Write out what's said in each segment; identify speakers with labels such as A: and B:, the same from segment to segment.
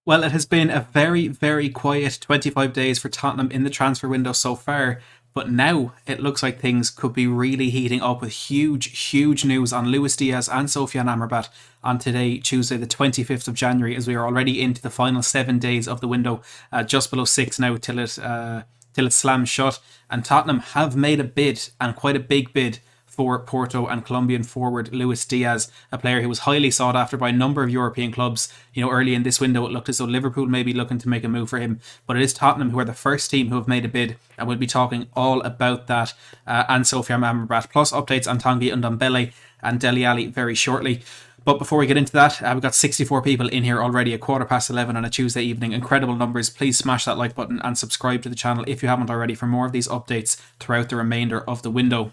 A: Well, it has been a very, very quiet 25 days for Tottenham in the transfer window so far, but now it looks like things could be really heating up with huge, huge news on Luis Diaz and Sofyan Amrabat on today, Tuesday, the 25th of January, as we are already into the final 7 days of the window, just below six now till it slams shut. And Tottenham have made a bid, and quite a big bid, for Porto and Colombian forward Luis Diaz, a player who was highly sought after by a number of European clubs. Early in this window, it looked as though Liverpool may be looking to make a move for him, but it is Tottenham who are the first team who have made a bid, and we'll be talking all about that and Sofyan Amrabat, plus updates on Tanguy Ndombele and Dele Alli very shortly. But before we get into that, we've got 64 people in here already at 11:15 on a Tuesday evening. Incredible numbers. Please smash that like button and subscribe to the channel if you haven't already for more of these updates throughout the remainder of the window.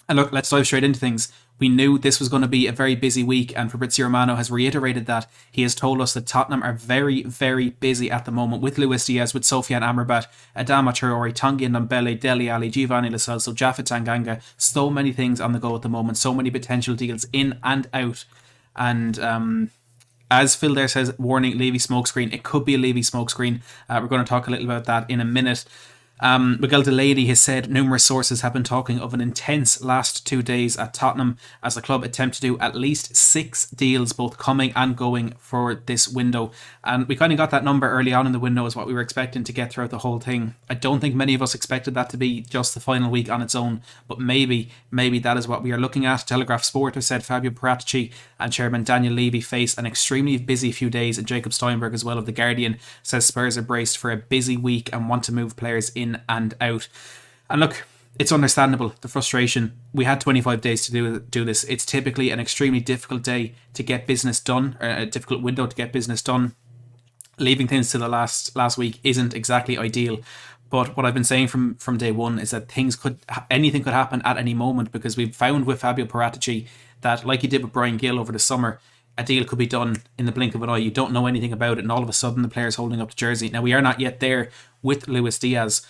A: And look, let's dive straight into things. We knew this was going to be a very busy week, and Fabrizio Romano has reiterated that. He has told us that Tottenham are very, very busy at the moment with Luis Diaz, with Sofyan Amrabat, Adama Traore, Tanguy Ndombele, Dele Alli, Giovanni Lo Celso, Jaffa Tanganga. So many things on the go at the moment, so many potential deals in and out. And as Phil there says, warning, Levy smokescreen. It could be a Levy smokescreen. We're going to talk a little about that in a minute. Miguel Delaney has said numerous sources have been talking of an intense last 2 days at Tottenham as the club attempt to do at least 6 deals, both coming and going, for this window. And we kind of got that number early on in the window as what we were expecting to get throughout the whole thing. I don't think many of us expected that to be just the final week on its own, but maybe that is what we are looking at. Telegraph Sport has said Fabio Paratici and chairman Daniel Levy face an extremely busy few days, and Jacob Steinberg as well of The Guardian says Spurs are braced for a busy week and want to move players in and out. And look, it's understandable, the frustration. We had 25 days to do this. It's typically an extremely difficult day to get business done, or a difficult window to get business done. Leaving things to the last week isn't exactly ideal. But what I've been saying from day one is that anything could happen at any moment, because we've found with Fabio Paratici that, like he did with Brian Gill over the summer, a deal could be done in the blink of an eye. You don't know anything about it, and all of a sudden the player's holding up the jersey. Now, we are not yet there with Luis Diaz,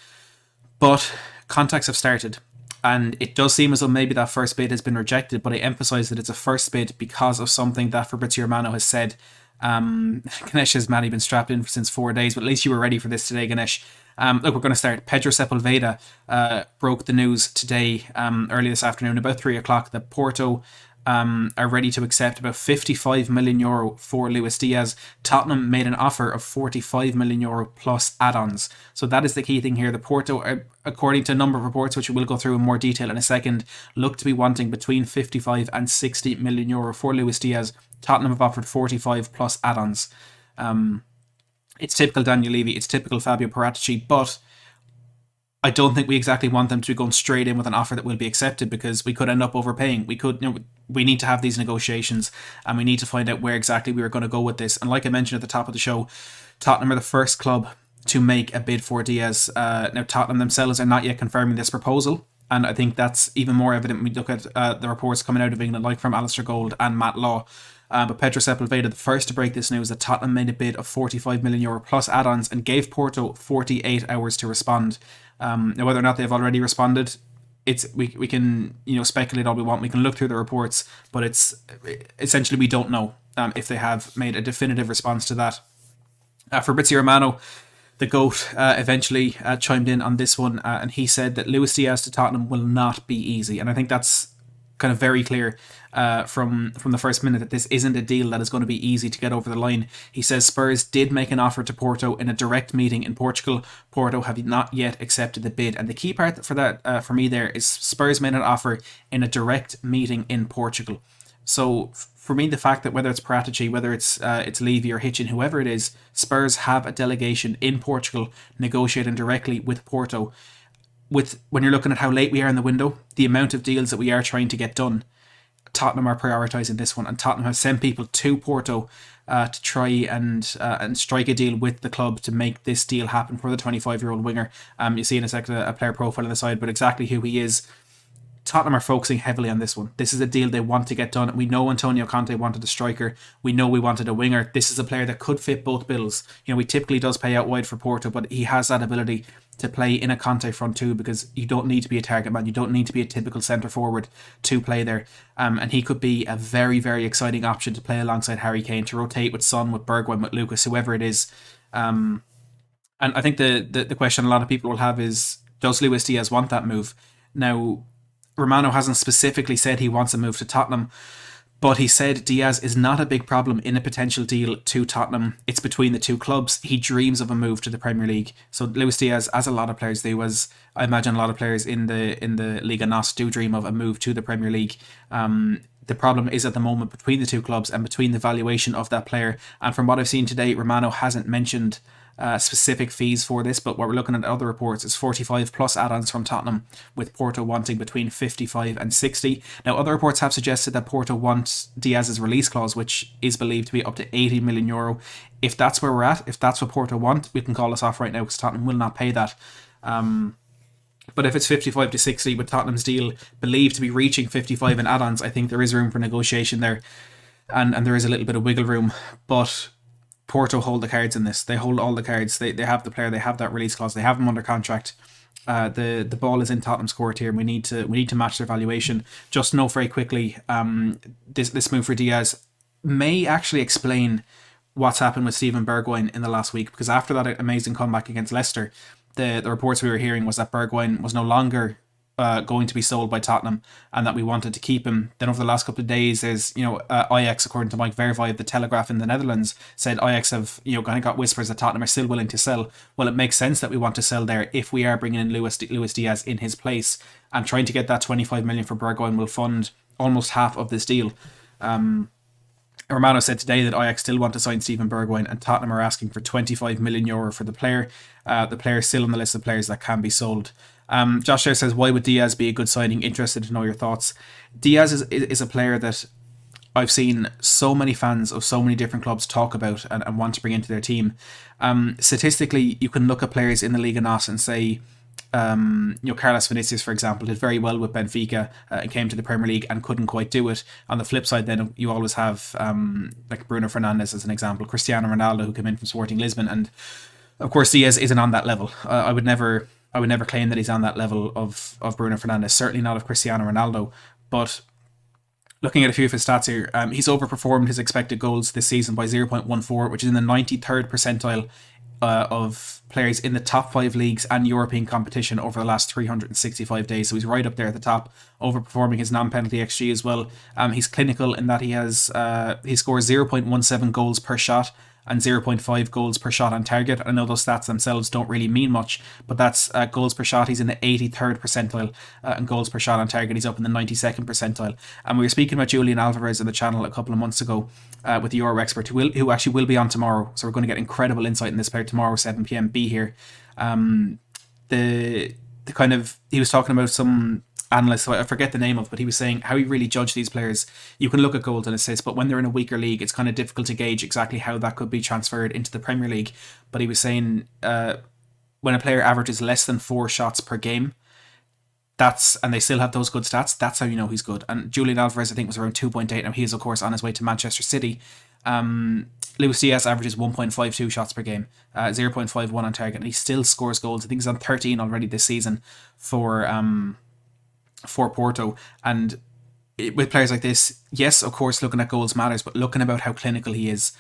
A: but contacts have started, and it does seem as though maybe that first bid has been rejected, but I emphasise that it's a first bid because of something that Fabrizio Romano has said. Ganesh has manly been strapped in since 4 days, but at least you were ready for this today, Ganesh. Look, we're going to start. Pedro Sepulveda broke the news today, early this afternoon, about 3 o'clock, that Porto are ready to accept about €55 million for Luis Diaz. Tottenham made an offer of €45 million plus add-ons. So that is the key thing here. The Porto, according to a number of reports, which we'll go through in more detail in a second, look to be wanting between €55 and €60 million for Luis Diaz. Tottenham have offered 45 plus add-ons. It's typical Daniel Levy, it's typical Fabio Paratici, but I don't think we exactly want them to be going straight in with an offer that will be accepted, because we could end up overpaying. We need to have these negotiations, and we need to find out where exactly we are going to go with this. And like I mentioned at the top of the show, Tottenham are the first club to make a bid for Diaz. Now, Tottenham themselves are not yet confirming this proposal, and I think that's even more evident when we look at the reports coming out of England, like from Alistair Gold and Matt Law. But Pedro Sepulveda, the first to break this news, that Tottenham made a bid of €45 million plus add-ons and gave Porto 48 hours to respond. Now, whether or not they've already responded, we can speculate all we want. We can look through the reports, but it's essentially we don't know if they have made a definitive response to that. Fabrizio Romano, the GOAT, eventually chimed in on this one, and he said that Luis Diaz to Tottenham will not be easy, and I think that's kind of very clear from the first minute that this isn't a deal that is going to be easy to get over the line. He says Spurs did make an offer to Porto in a direct meeting in Portugal. Porto have not yet accepted the bid, and the key part for that for me there is Spurs made an offer in a direct meeting in Portugal. So for me, the fact that whether it's Paratici, whether it's Levy or Hitchin, whoever it is, Spurs have a delegation in Portugal negotiating directly with Porto. When you're looking at how late we are in the window, the amount of deals that we are trying to get done, Tottenham are prioritising this one, and Tottenham have sent people to Porto to try and strike a deal with the club to make this deal happen for the 25-year-old winger. You see in a second a player profile on the side, but exactly who he is, Tottenham are focusing heavily on this one. This is a deal they want to get done. We know Antonio Conte wanted a striker. We know we wanted a winger. This is a player that could fit both bills. He typically does pay out wide for Porto, but he has that ability to play in a Conte front too, because you don't need to be a target man. You don't need to be a typical centre forward to play there. And he could be a very, very exciting option to play alongside Harry Kane, to rotate with Son, with Bergwijn, with Lucas, whoever it is. And I think the question a lot of people will have is, does Luis Diaz want that move? Now, Romano hasn't specifically said he wants a move to Tottenham, but he said Diaz is not a big problem in a potential deal to Tottenham. It's between the two clubs. He dreams of a move to the Premier League. So Luis Diaz, as a lot of players do, as I imagine a lot of players in the Liga NOS do dream of a move to the Premier League. The problem is at the moment between the two clubs and between the valuation of that player. And from what I've seen today, Romano hasn't mentioned specific fees for this, but what we're looking at other reports is 45 plus add-ons from Tottenham, with Porto wanting between 55 and 60. Now, other reports have suggested that Porto wants Diaz's release clause, which is believed to be up to 80 million euro. If that's where we're at, if that's what Porto want, we can call this off right now, because Tottenham will not pay that. But if it's 55 to 60, with Tottenham's deal believed to be reaching 55 in add-ons, I think there is room for negotiation there, and there is a little bit of wiggle room. But Porto hold the cards in this. They hold all the cards. They have the player. They have that release clause. They have him under contract. The ball is in Tottenham's court here, and we need to match their valuation. Just know very quickly, this move for Diaz may actually explain what's happened with Steven Bergwijn in the last week, because after that amazing comeback against Leicester, the reports we were hearing was that Bergwijn was no longer going to be sold by Tottenham, and that we wanted to keep him. Then over the last couple of days, there's Ajax, according to Mike Verwij of the Telegraph in the Netherlands, said Ajax have kind of got whispers that Tottenham are still willing to sell. Well, it makes sense that we want to sell there if we are bringing in Luis Diaz in his place, and trying to get that 25 million for Bergwijn will fund almost half of this deal. Romano said today that Ajax still want to sign Steven Bergwijn, and Tottenham are asking for 25 million euro for the player. The player is still on the list of players that can be sold. Josh there says, why would Diaz be a good signing? Interested to know your thoughts. Diaz is a player that I've seen so many fans of so many different clubs talk about and want to bring into their team. Statistically, you can look at players in the Liga NOS and say, Carlos Vinicius, for example, did very well with Benfica and came to the Premier League and couldn't quite do it. On the flip side, then you always have like Bruno Fernandes as an example, Cristiano Ronaldo, who came in from Sporting Lisbon, and of course Diaz isn't on that level. I would never claim that he's on that level of Bruno Fernandes, certainly not of Cristiano Ronaldo. But looking at a few of his stats here, he's overperformed his expected goals this season by 0.14, which is in the 93rd percentile of players in the top 5 leagues and European competition over the last 365 days. So he's right up there at the top, overperforming his non-penalty XG as well. He's clinical in that he scores 0.17 goals per shot and 0.5 goals per shot on target. I know those stats themselves don't really mean much, but that's goals per shot. He's in the 83rd percentile, and goals per shot on target, he's up in the 92nd percentile. And we were speaking about Julian Alvarez on the channel a couple of months ago with the Euro expert, who actually will be on tomorrow. So we're going to get incredible insight in this player tomorrow, 7 p.m. Be here. He was talking about some analyst, so I forget the name of, but he was saying how he really judged these players. You can look at goals and assists, but when they're in a weaker league, it's kind of difficult to gauge exactly how that could be transferred into the Premier League. But he was saying when a player averages less than 4 shots per game, and they still have those good stats, that's how you know he's good. And Julian Alvarez, I think, was around 2.8. Now he is, of course, on his way to Manchester City. Luis Diaz averages 1.52 shots per game, 0.51 on target, and he still scores goals. I think he's on 13 already this season for Porto. And with players like this, yes, of course, looking at goals matters, but looking about how clinical he is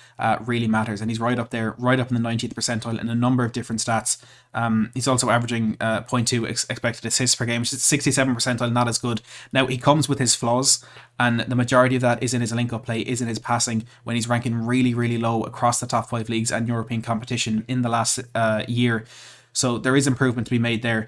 A: really matters. And he's right up there, right up in the 90th percentile in a number of different stats. He's also averaging 0.2 expected assists per game, which is 67 percentile, not as good. Now, he comes with his flaws, and the majority of that is in his link-up play, is in his passing, when he's ranking really, really low across the top 5 leagues and European competition in the last year. So there is improvement to be made there.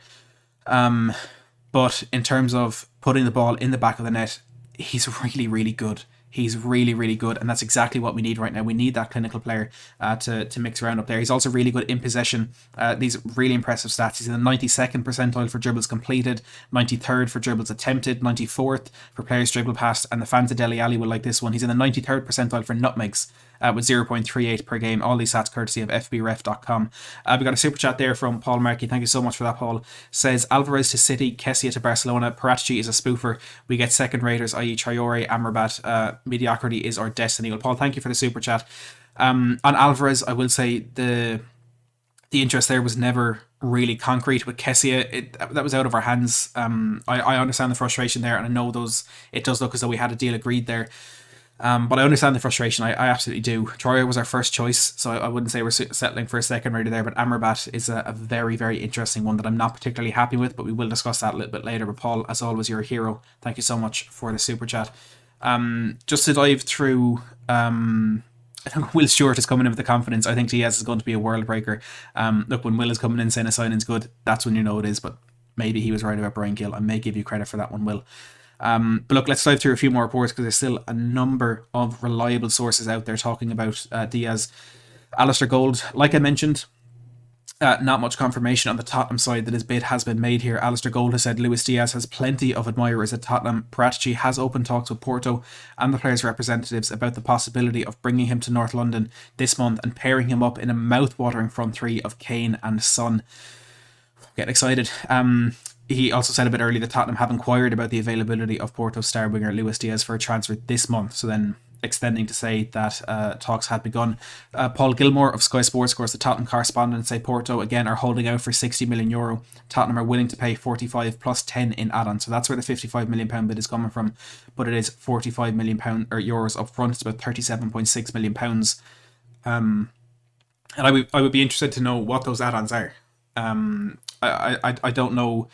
A: But in terms of putting the ball in the back of the net, he's really, really good. He's really, really good, and that's exactly what we need right now. We need that clinical player to mix around up there. He's also really good in possession. These really impressive stats. He's in the 92nd percentile for dribbles completed, 93rd for dribbles attempted, 94th for players dribble past, and the fans of Dele Alli will like this one. He's in the 93rd percentile for nutmegs. with 0.38 per game. All these stats courtesy of fbref.com. We got a super chat there from Paul Markey. Thank you so much for that, Paul. Says Alvarez to City, Kessie to Barcelona. Paratici is a spoofer. We get second raters, i.e. Traore, Amrabat. Mediocrity is our destiny. Well, Paul, thank you for the super chat. On Alvarez, I will say the interest there was never really concrete. With Kessie, that was out of our hands. I understand the frustration there, and I know it does look as though we had a deal agreed there. But I understand the frustration. I absolutely do. Traore was our first choice, so I wouldn't say we're settling for a second rater there. But Amrabat is a very, very interesting one that I'm not particularly happy with, but we will discuss that a little bit later. But Paul, as always, you're a hero. Thank you so much for the super chat. Just to dive through... I think Will Stewart is coming in with the confidence. I think Diaz is going to be a world breaker. Look, when Will is coming in saying a signing's good, that's when you know it is. But maybe he was right about Brian Gill. I may give you credit for that one, Will. But look, let's dive through a few more reports because there's still a number of reliable sources out there talking about Diaz. Alistair Gold, like I mentioned, not much confirmation on the Tottenham side that his bid has been made here. Alistair Gold has said Luis Diaz has plenty of admirers at Tottenham. Paratici has opened talks with Porto and the players' representatives about the possibility of bringing him to North London this month and pairing him up in a mouth-watering front three of Kane and Son. Getting excited. He also said a bit earlier that Tottenham have inquired about the availability of Porto star winger Luis Diaz for a transfer this month. So then extending to say that talks had begun. Paul Gilmore of Sky Sports, of course, the Tottenham correspondent, say Porto again are holding out for €60 million. Tottenham are willing to pay 45 plus 10 in add-on, so that's where the £55 million bid is coming from. But it is €45 million euros up front. It's about £37.6 million. And I would be interested to know what those add-ons are. I don't know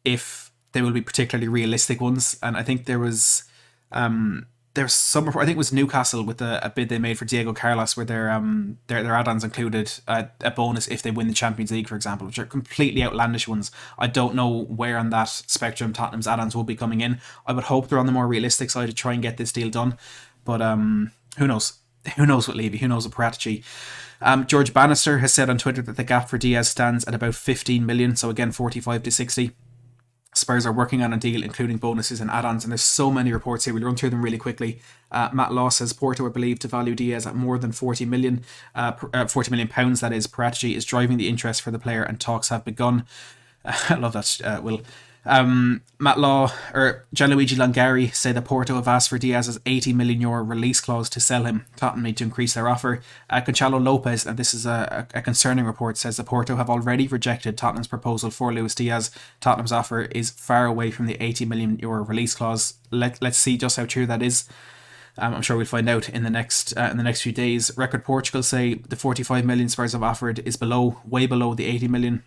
A: if they will be particularly realistic ones, and I think there's some report, I think it was Newcastle with a bid they made for Diego Carlos where their add-ons included a bonus if they win the Champions League, for example, which are completely outlandish ones. I don't know where on that spectrum Tottenham's add-ons will be coming in. I would hope they're on the more realistic side to try and get this deal done, but who knows? Who knows with Levy? Who knows with Paratici? George Bannister has said on Twitter that the gap for Diaz stands at about 15 million, so again 45 to 60. Spurs are working on a deal including bonuses and add-ons, and there's so many reports here. We'll run through them really quickly. Matt Law says Porto are believed to value Diaz at more than 40 million pounds. That is, Paratici is driving the interest for the player, and talks have begun. I love that, Will. Matt Law or Gianluigi Langari say that Porto have asked for Diaz's €80 million release clause to sell him. Tottenham need to increase their offer. Gonçalo Lopez, and this is a concerning report, says that Porto have already rejected Tottenham's proposal for Luis Diaz. Tottenham's offer is far away from the €80 million release clause. Let's see just how true that is. I'm sure we'll find out in the next few days. Record Portugal say the 45 million Spurs have offered is way below the 80 million.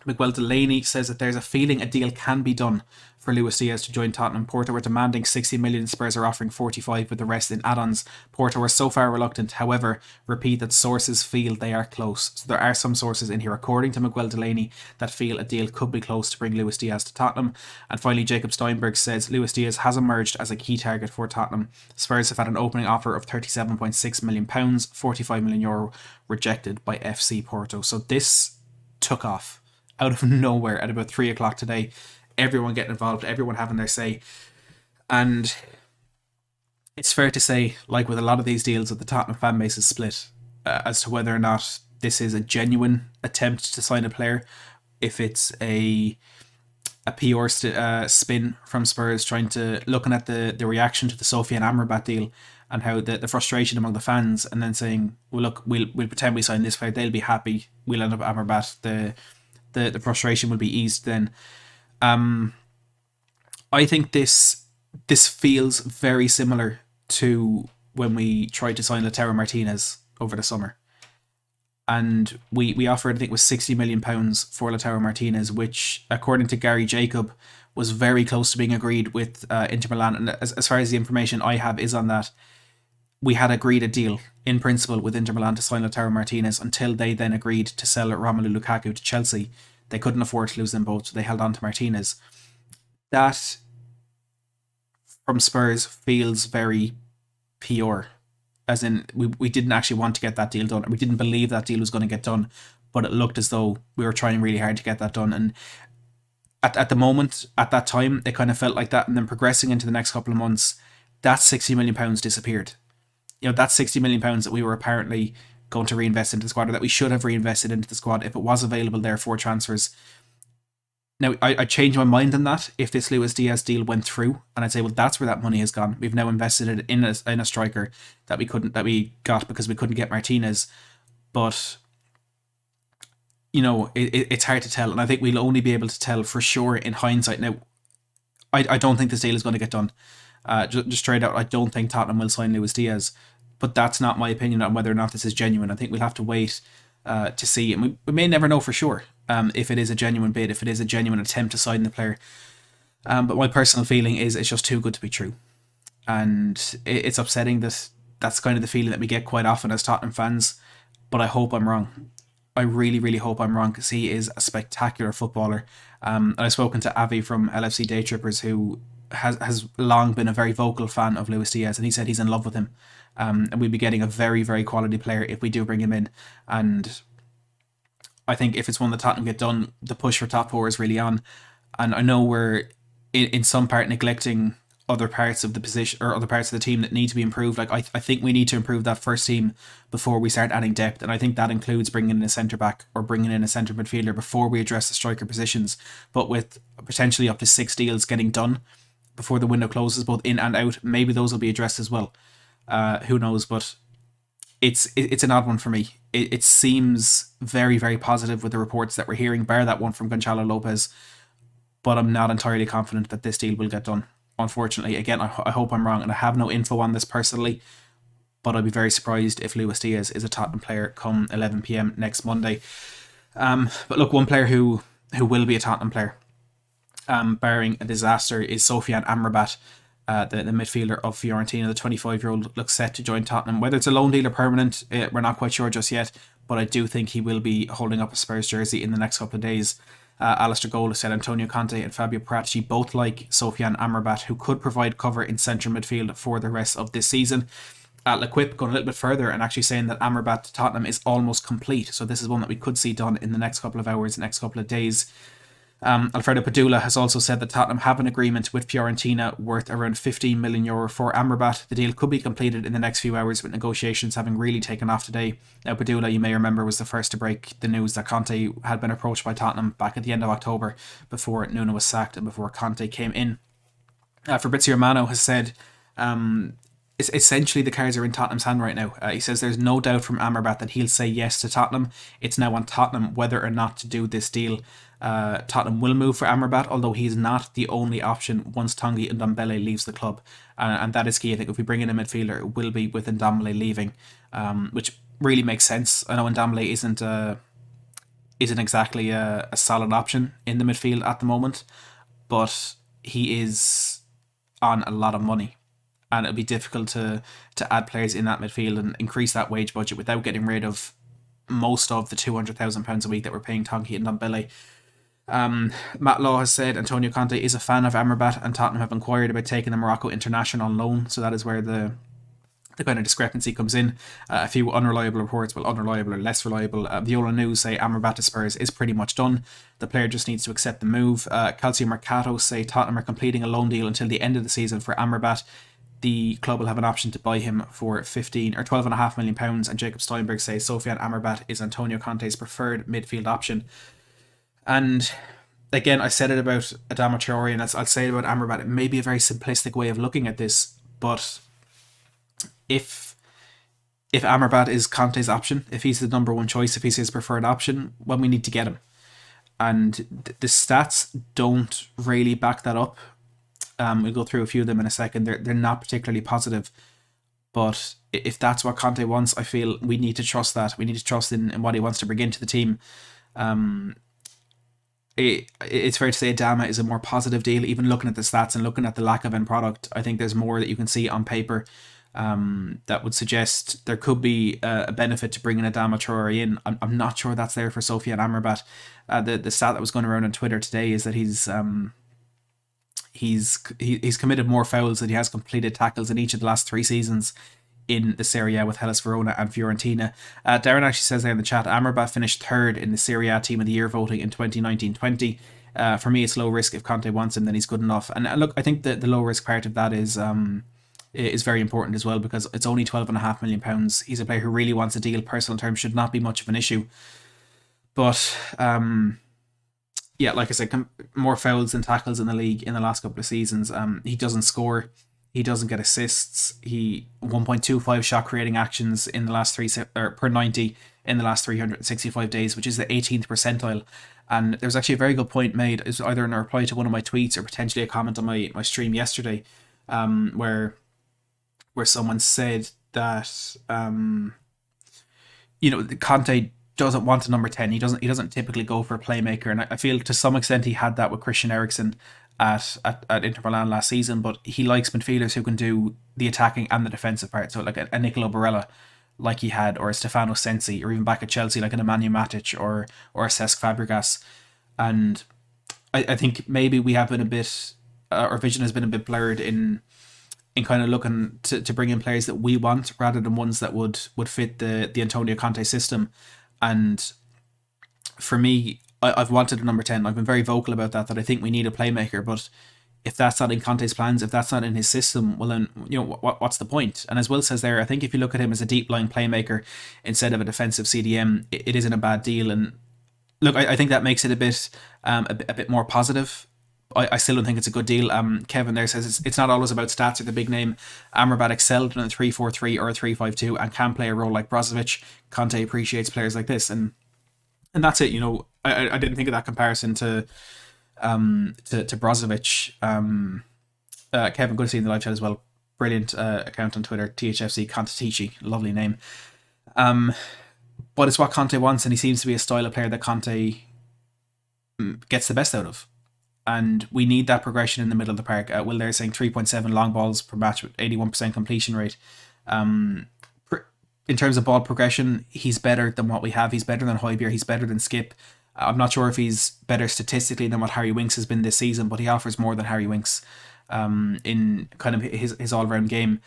A: Miguel Delaney says that there's a feeling a deal can be done for Luis Diaz to join Tottenham. Porto are demanding 60 million, Spurs are offering 45 with the rest in add-ons. Porto are so far reluctant, however, repeat that sources feel they are close. So there are some sources in here, according to Miguel Delaney, that feel a deal could be close to bring Luis Diaz to Tottenham. And finally, Jacob Steinberg says Luis Diaz has emerged as a key target for Tottenham. Spurs have had an opening offer of £37.6 million, €45 million rejected by FC Porto. So this took off out of nowhere at about 3 o'clock today. Everyone getting involved, everyone having their say. And it's fair to say, like with a lot of these deals, that the Tottenham fan base is split as to whether or not this is a genuine attempt to sign a player, if it's a PR spin from Spurs looking at the reaction to the Sofyan Amrabat deal and how the frustration among the fans, and then saying, well, look, we'll pretend we sign this player, they'll be happy, we'll end up Amrabat, the frustration will be eased then. I think this feels very similar to when we tried to sign Lautaro Martinez over the summer. And we offered, I think it was £60 million for Lautaro Martinez, which, according to Gary Jacob, was very close to being agreed with Inter Milan. And as far as the information I have is on that, we had agreed a deal in principle with Inter Milan to sign Lautaro Martinez until they then agreed to sell Romelu Lukaku to Chelsea. They couldn't afford to lose them both, so they held on to Martinez. That, from Spurs, feels very pure. As in, we didn't actually want to get that deal done. We didn't believe that deal was going to get done, but it looked as though we were trying really hard to get that done. And at the moment, at that time, it kind of felt like that. And then progressing into the next couple of months, that £60 million disappeared. That's £60 million that we were apparently going to reinvest into the squad, or that we should have reinvested into the squad if it was available there for transfers. Now, I changed my mind on that if this Luis Diaz deal went through, and I'd say, well, that's where that money has gone. We've now invested it in a striker that we got because we couldn't get Martinez. But it's hard to tell, and I think we'll only be able to tell for sure in hindsight. Now, I don't think this deal is going to get done. Just straight out, I don't think Tottenham will sign Luis Diaz, but that's not my opinion on whether or not this is genuine. I think we'll have to wait to see, and we may never know for sure if it is a genuine bid, if it is a genuine attempt to sign the player. But my personal feeling is it's just too good to be true, and it's upsetting that that's kind of the feeling that we get quite often as Tottenham fans. But I hope I'm wrong. I really, really hope I'm wrong, because he is a spectacular footballer. And I've spoken to Avi from LFC Day Trippers, who has long been a very vocal fan of Luis Diaz, and he said he's in love with him. And we'll be getting a very, very quality player if we do bring him in. And I think if it's one that Tottenham get done, the push for top four is really on. And I know we're in some part neglecting other parts of the position or other parts of the team that need to be improved. Like I think we need to improve that first team before we start adding depth, and I think that includes bringing in a centre back or bringing in a centre midfielder before we address the striker positions. But with potentially up to 6 deals getting done before the window closes, both in and out, maybe those will be addressed as well. Who knows? But it's an odd one for me. It seems very, very positive with the reports that we're hearing, bar that one from Gonçalo Lopez, but I'm not entirely confident that this deal will get done. Unfortunately, again, I hope I'm wrong, and I have no info on this personally, but I'd be very surprised if Luis Diaz is a Tottenham player come 11 p.m. next Monday. But look, one player who will be a Tottenham player, barring a disaster, is Sofyan Amrabat, the midfielder of Fiorentina. The 25-year-old looks set to join Tottenham. Whether it's a loan deal or permanent, we're not quite sure just yet, but I do think he will be holding up a Spurs jersey in the next couple of days. Alistair Gold said Antonio Conte and Fabio Paratici both like Sofyan Amrabat, who could provide cover in central midfield for the rest of this season. L'Equipe going a little bit further and actually saying that Amrabat to Tottenham is almost complete. So this is one that we could see done in the next couple of hours, next couple of days. Alfredo Padula has also said that Tottenham have an agreement with Fiorentina worth around €15 million for Amrabat. The deal could be completed in the next few hours, with negotiations having really taken off today. Now, Padula, you may remember, was the first to break the news that Conte had been approached by Tottenham back at the end of October, before Nuno was sacked and before Conte came in. Fabrizio Romano has said essentially the cards are in Tottenham's hand right now. He says there's no doubt from Amrabat that he'll say yes to Tottenham. It's now on Tottenham whether or not to do this deal. Tottenham will move for Amrabat, although he's not the only option once Tanguy Ndombele leaves the club, and that is key. I think if we bring in a midfielder, it will be with Ndombele leaving, which really makes sense. I know Ndombele isn't exactly a solid option in the midfield at the moment, but he is on a lot of money, and it'll be difficult to add players in that midfield and increase that wage budget without getting rid of most of the £200,000 a week that we're paying Tanguy Ndombele. Matt Law has said Antonio Conte is a fan of Amrabat, and Tottenham have inquired about taking the Morocco international on loan, so that is where the kind of discrepancy comes in. A few unreliable reports, well, unreliable or less reliable. Viola News say Amrabat to Spurs is pretty much done. The player just needs to accept the move. Calcio Mercato say Tottenham are completing a loan deal until the end of the season for Amrabat. The club will have an option to buy him for £12.5 million, and Jacob Steinberg says Sofyan Amrabat is Antonio Conte's preferred midfield option. And again, I said it about Adama Traore, and I'll say it about Amrabat. It may be a very simplistic way of looking at this, but if Amrabat is Conte's option, if he's the number one choice, if he's his preferred option, well, we need to get him. And the stats don't really back that up. We'll go through a few of them in a second. They're not particularly positive. But if that's what Conte wants, I feel we need to trust that. We need to trust in what he wants to bring into the team. It's fair to say Adama is a more positive deal. Even looking at the stats and looking at the lack of end product, I think there's more that you can see on paper that would suggest there could be a benefit to bringing Adama Traore in. I'm not sure that's there for Sofyan Amrabat. The stat that was going around on Twitter today is that he's committed more fouls than he has completed tackles in each of the last 3 seasons in the Serie A with Hellas Verona and Fiorentina. Darren actually says there in the chat, Amrabat finished 3rd in the Serie A Team of the Year voting in 2019-20. For me, it's low risk. If Conte wants him, then he's good enough. And look, I think the low risk part of that is is very important as well, because it's only £12.5 million. He's a player who really wants a deal. Personal terms should not be much of an issue. But yeah, like I said, more fouls than tackles in the league in the last couple of seasons. He doesn't score. He doesn't get assists. He 1.25 shot creating actions in the last or per 90 in the last 365 days, which is the 18th percentile. And there's actually a very good point made, is either in a reply to one of my tweets or potentially a comment on my stream yesterday, where someone said that Conte doesn't want a number 10. He doesn't typically go for a playmaker, and I feel to some extent he had that with Christian Eriksen at Inter Milan last season. But he likes midfielders who can do the attacking and the defensive part. So like a Nicolo Barella, like he had, or a Stefano Sensi, or even back at Chelsea like an Nemanja Matic or a Cesc Fabregas. And I think maybe we have been a bit, our vision has been a bit blurred in kind of looking to bring in players that we want rather than ones that would fit the Antonio Conte system. And for me, I've wanted a number 10. I've been very vocal about that I think we need a playmaker. But if that's not in Conte's plans, if that's not in his system, well then, what's the point? And as Will says there, I think if you look at him as a deep-lying playmaker instead of a defensive CDM, it isn't a bad deal. And look, I think that makes it a bit more positive. I still don't think it's a good deal. Kevin there says it's not always about stats or the big name. Amrabat excelled in a 3-4-3 or a 3-5-2 and can play a role like Brozovic. Conte appreciates players like this, and that's it. I didn't think of that comparison to Brozovic. Kevin, good to see you in the live chat as well. Brilliant account on Twitter, THFC Contetici, lovely name. But it's what Conte wants, and he seems to be a style of player that Conte gets the best out of. And we need that progression in the middle of the park. Will they're saying 3.7 long balls per match with 81% completion rate. In terms of ball progression, he's better than what we have. He's better than Højbjerg. He's better than Skip. I'm not sure if he's better statistically than what Harry Winks has been this season, but he offers more than Harry Winks in kind of his all-round game.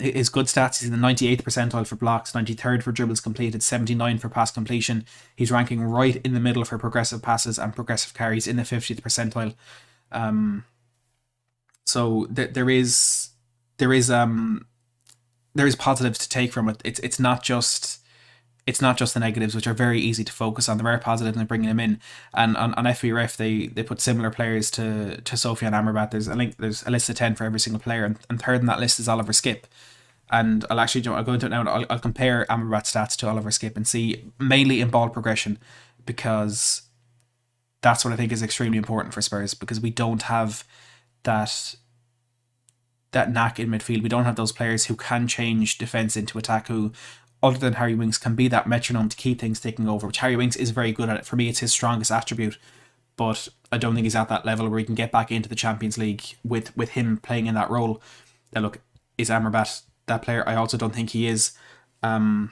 A: His good stats, he's in the 98th percentile for blocks, 93rd for dribbles completed, 79 for pass completion. He's ranking right in the middle for progressive passes and progressive carries in the 50th percentile. So there is positives to take from it. It's not just the negatives, which are very easy to focus on. There are positives in bringing him in, and on FBref they put similar players to Sofyan Amrabat. There's a list of 10 for every single player, and third on that list is Oliver Skip. And I'll go into it now. And I'll compare Amrabat's stats to Oliver Skip and see, mainly in ball progression, because that's what I think is extremely important for Spurs, because we don't have that knack in midfield. We don't have those players who can change defence into attack, who, other than Harry Winks, can be that metronome to keep things ticking over, which Harry Winks is very good at it. For me, it's his strongest attribute, but I don't think he's at that level where he can get back into the Champions League with him playing in that role. Now look, is Amrabat that player? I also don't think he is. But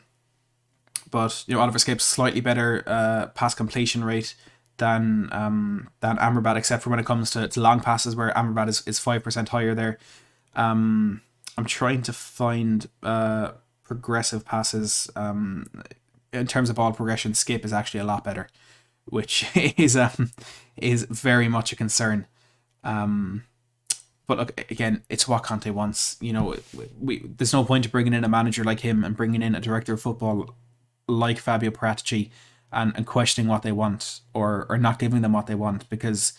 A: Oliver Skip's slightly better pass completion rate than Amrabat, except for when it comes to long passes, where Amrabat is 5% higher there. I'm trying to find progressive passes. In terms of ball progression, Skip is actually a lot better, which is very much a concern. But look, again, it's what Conte wants. There's no point to bringing in a manager like him and bringing in a director of football like Fabio Paratici and questioning what they want, or not giving them what they want, because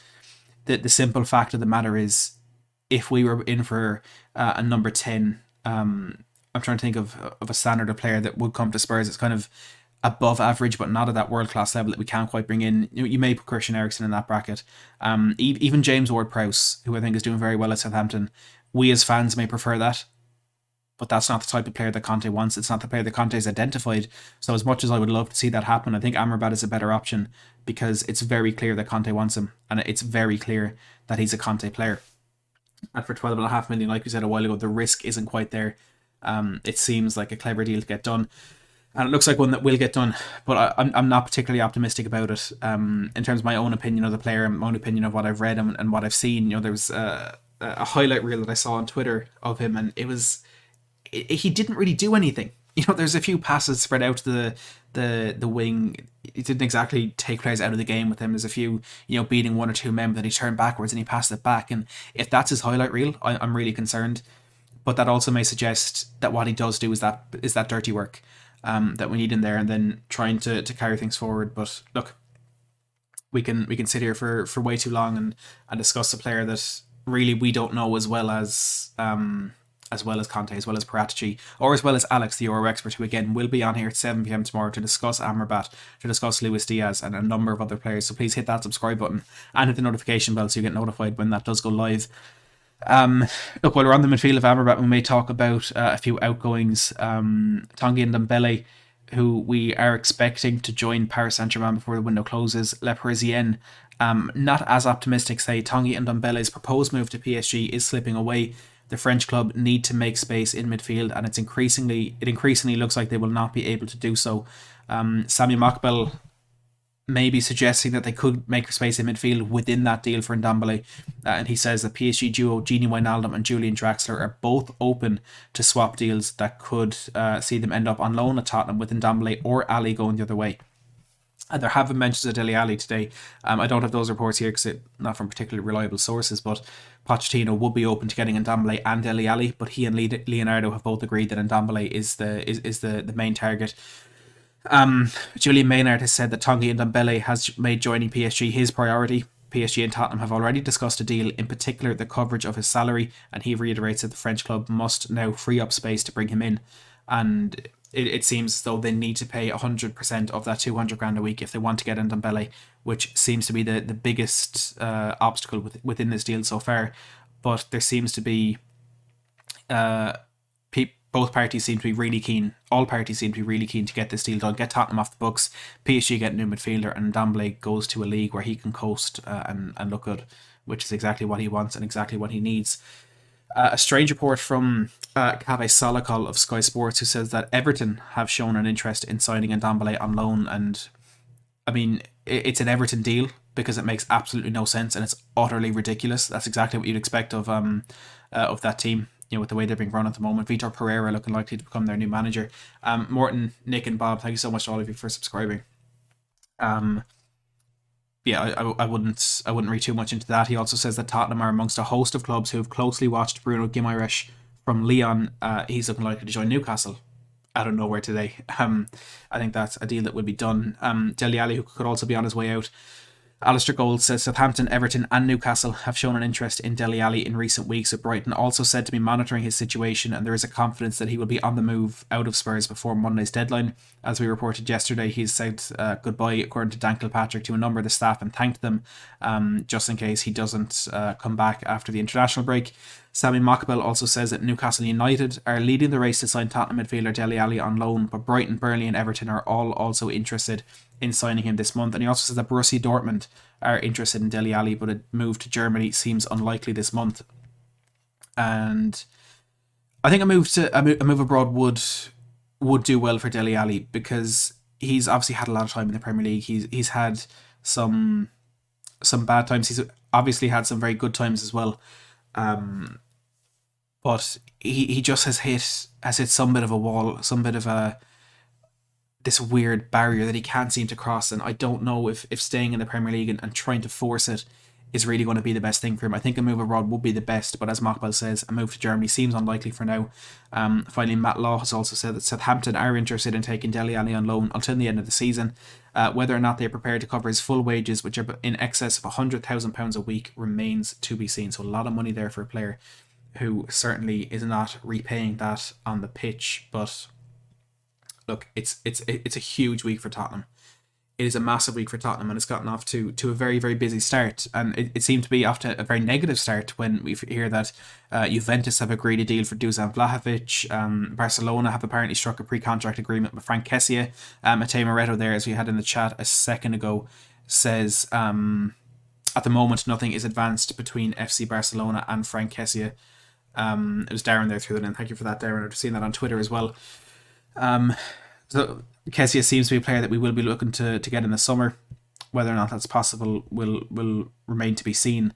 A: the simple fact of the matter is, if we were in for a number 10, I'm trying to think of a standard of player that would come to Spurs. It's kind of above average, but not at that world-class level that we can't quite bring in. You may put Christian Eriksen in that bracket. Even James Ward-Prowse, who I think is doing very well at Southampton, we as fans may prefer that, but that's not the type of player that Conte wants. It's not the player that Conte has identified. So as much as I would love to see that happen, I think Amrabat is a better option, because it's very clear that Conte wants him, and it's very clear that he's a Conte player. And for 12.5 million, like we said a while ago, the risk isn't quite there. It seems like a clever deal to get done, and it looks like one that will get done, but I'm not particularly optimistic about it. In terms of my own opinion of the player, my own opinion of what I've read and what I've seen, there was a highlight reel that I saw on Twitter of him, and he didn't really do anything. There's a few passes spread out to the wing. He didn't exactly take players out of the game with him. There's a few, beating one or two men, but then he turned backwards and he passed it back. And if that's his highlight reel, I'm really concerned. but that also may suggest that what he does do is that dirty work that we need in there, and then trying to carry things forward. But look, we can sit here for way too long and discuss a player that really we don't know as well as Conte, as well as Paratici, or as well as Alex, the Euro expert, who again will be on here at 7 p.m. tomorrow to discuss Amrabat, to discuss Luis Diaz, and a number of other players. So please hit that subscribe button and hit the notification bell so you get notified when that does go live. Look, while we're on the midfield of Amrabat, we may talk about a few outgoings. Tanguy Ndombele, who we are expecting to join Paris Saint-Germain before the window closes. Le Parisien, not as optimistic, say Tanguy Ndombele's proposed move to PSG is slipping away. The French club need to make space in midfield, and it increasingly looks like they will not be able to do so. Sami Mokbel may be suggesting that they could make space in midfield within that deal for Ndombele, and he says the PSG duo Gini Wijnaldum and Julian Draxler are both open to swap deals that could see them end up on loan at Tottenham, with Ndombele or Ali going the other way. And there have been mentions of Dele Alli today. I don't have those reports here because it's not from particularly reliable sources, but Pochettino would be open to getting Ndombele and Dele Alli, but he and Leonardo have both agreed that Ndombele is the main target. Julian Maynard has said that Tanguy Ndombele has made joining PSG his priority. PSG and Tottenham have already discussed a deal, in particular the coverage of his salary, and he reiterates that the French club must now free up space to bring him in. And it seems as though they need to pay 100% of that 200 grand a week if they want to get Ndombele, which seems to be the biggest obstacle within this deal so far. But there seems to be both parties seem to be really keen. All parties seem to be really keen to get this deal done, get Tottenham off the books, PSG get a new midfielder, and Ndombele goes to a league where he can coast and look good, which is exactly what he wants and exactly what he needs. A strange report from Kaveh Solokol of Sky Sports, who says that Everton have shown an interest in signing Ndombele on loan. And I mean, it's an Everton deal because it makes absolutely no sense and it's utterly ridiculous. That's exactly what you'd expect of that team, with the way they're being run at the moment. Vitor Pereira looking likely to become their new manager. Morton, Nick and Bob, thank you so much to all of you for subscribing. I wouldn't read too much into that. He also says that Tottenham are amongst a host of clubs who have closely watched Bruno Guimaraes from Lyon. He's looking likely to join Newcastle out of nowhere today. I think that's a deal that would be done. Dele Alli, who could also be on his way out. Alistair Gold says Southampton, Everton and Newcastle have shown an interest in Dele Alli in recent weeks, with Brighton also said to be monitoring his situation, and there is a confidence that he will be on the move out of Spurs before Monday's deadline. As we reported yesterday, he's said goodbye, according to Dan Kilpatrick, to a number of the staff and thanked them just in case he doesn't come back after the international break. Sami Mokbel also says that Newcastle United are leading the race to sign Tottenham midfielder Dele Alli on loan, but Brighton, Burnley and Everton are all also interested in signing him this month. And he also says that Borussia Dortmund are interested in Dele Alli, but a move to Germany seems unlikely this month. And I think a move abroad would do well for Dele Alli, because he's obviously had a lot of time in the Premier League. He's had some bad times. He's obviously had some very good times as well. But he just has hit some bit of a wall, some bit of this weird barrier that he can't seem to cross. And I don't know if staying in the Premier League and trying to force it is really going to be the best thing for him. I think a move abroad would be the best, but as Mokbel says, a move to Germany seems unlikely for now. Finally, Matt Law has also said that Southampton are interested in taking Dele Alli on loan until the end of the season. Whether or not they are prepared to cover his full wages, which are in excess of £100,000 a week, remains to be seen. So a lot of money there for a player who certainly is not repaying that on the pitch. But look, it's a huge week for Tottenham. It is a massive week for Tottenham, and it's gotten off to a very, very busy start. And it seemed to be off to a very negative start when we hear that Juventus have agreed a deal for Dusan Vlahovic. Barcelona have apparently struck a pre-contract agreement with Frank Kessie. Matej Moretto there, as we had in the chat a second ago, says at the moment nothing is advanced between FC Barcelona and Frank Kessie. It was Darren there threw that in. Thank you for that, Darren. I've seen that on Twitter as well. So Kessie seems to be a player that we will be looking to get in the summer. Whether or not that's possible will remain to be seen.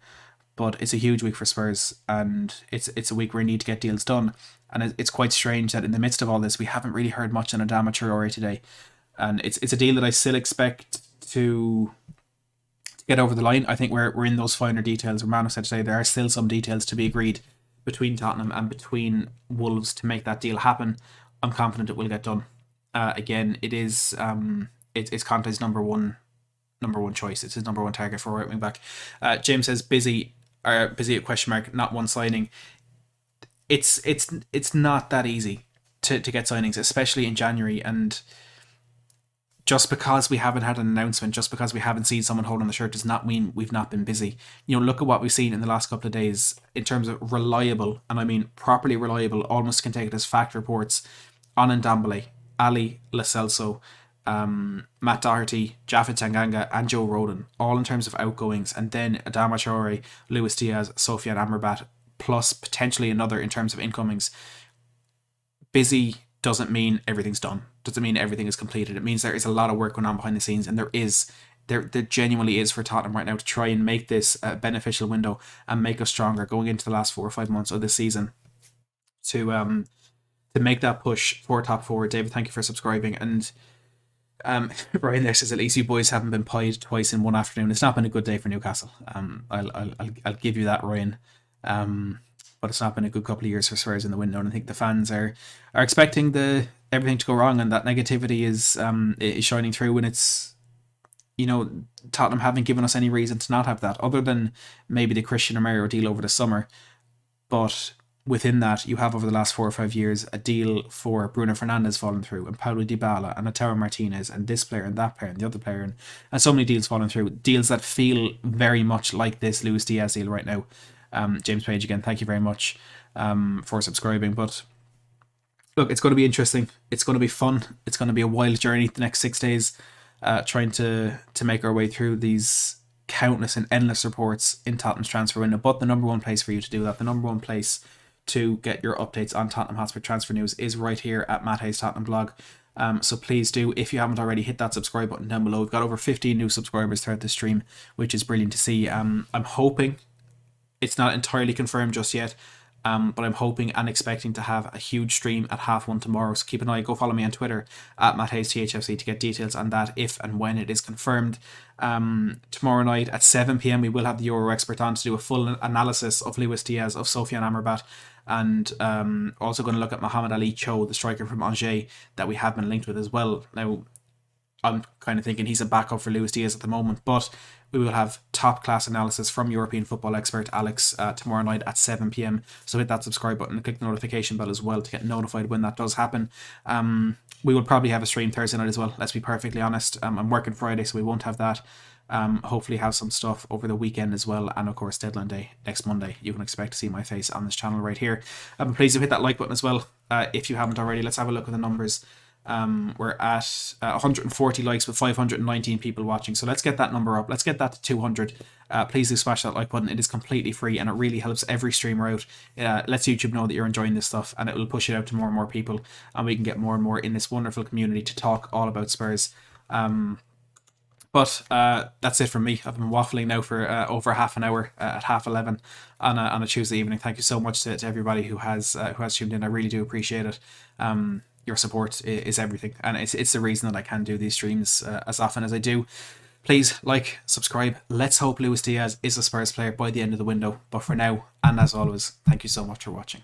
A: But it's a huge week for Spurs, and it's a week where we need to get deals done. And it's quite strange that in the midst of all this, we haven't really heard much on Adama Traore today. And it's a deal that I still expect to get over the line. I think we're in those finer details. Romano said today there are still some details to be agreed between Tottenham and between Wolves to make that deal happen. I'm confident it will get done. Again, it is it's Conte's number one choice. It's his number one target for right wing back. James says busy at question mark, not one signing. It's not that easy to get signings, especially in January. And just because we haven't had an announcement, just because we haven't seen someone holding the shirt, does not mean we've not been busy. Look at what we've seen in the last couple of days in terms of reliable, and I mean properly reliable, almost can take it as fact reports on Ndombele, Ali Lo Celso, Matt Doherty, Japhet Tanganga, and Joe Rodon, all in terms of outgoings, and then Adama Traore, Luis Diaz, Sofyan Amrabat, plus potentially another in terms of incomings. Busy doesn't mean everything's done. Doesn't mean everything is completed. It means there is a lot of work going on behind the scenes, and there genuinely is for Tottenham right now to try and make this a beneficial window and make us stronger going into the last 4 or 5 months of this season to make that push for top four. David, thank you for subscribing. And Ryan there says, at least you boys haven't been pied twice in one afternoon. It's not been a good day for Newcastle. I'll give you that, Ryan. But it's not been a good couple of years for Spurs in the window, and I think the fans are expecting everything to go wrong, and that negativity is shining through. And it's, Tottenham haven't given us any reason to not have that, other than maybe the Christian Romero deal over the summer. But within that, you have over the last 4 or 5 years a deal for Bruno Fernandes falling through, and Paulo Dybala, and Lautaro Martinez, and this player and that player and the other player, and so many deals falling through. Deals that feel very much like this Luis Diaz deal right now. James Page, again, thank you very much for subscribing. But look, it's going to be interesting. It's going to be fun. It's going to be a wild journey the next 6 days, trying to make our way through these countless and endless reports in Tottenham's transfer window. But the number one place for you to do that, the number one place to get your updates on Tottenham Hotspur transfer news, is right here at Matt Hayes Tottenham Blog. So please do, if you haven't already, hit that subscribe button down below. We've got over 15 new subscribers throughout the stream, which is brilliant to see. I'm hoping, it's not entirely confirmed just yet, but I'm hoping and expecting to have a huge stream at 1:30 tomorrow. So keep an eye. Go follow me on Twitter at MattHayesTHFC to get details on that if and when it is confirmed. Tomorrow night at 7 p.m. we will have the Euro expert on to do a full analysis of Luis Diaz, of Sofyan Amrabat, and also going to look at Mohamed Ali Cho, the striker from Angers that we have been linked with as well. Now, I'm kind of thinking he's a backup for Luis Diaz at the moment, but we will have top class analysis from European football expert Alex tomorrow night at 7 p.m. So hit that subscribe button and click the notification bell as well to get notified when that does happen. We will probably have a stream Thursday night as well, let's be perfectly honest. I'm working Friday, so we won't have that. Hopefully have some stuff over the weekend as well, and of course deadline day next Monday. You can expect to see my face on this channel right here. Please do hit that like button as well if you haven't already. Let's have a look at the numbers. We're at 140 likes with 519 people watching, so let's get that number up. Let's get that to 200. Please do smash that like button. It is completely free and it really helps every streamer out. Lets YouTube know that you're enjoying this stuff, and it will push it out to more and more people, and we can get more and more in this wonderful community to talk all about Spurs. But that's it from me. I've been waffling now for over half an hour at 11:30 on a Tuesday evening. Thank you so much to everybody who has tuned in. I really do appreciate it. Your support is everything, and it's the reason that I can do these streams as often as I do. Please like, subscribe. Let's hope Luis Diaz is a Spurs player by the end of the window. But for now, and as always, thank you so much for watching.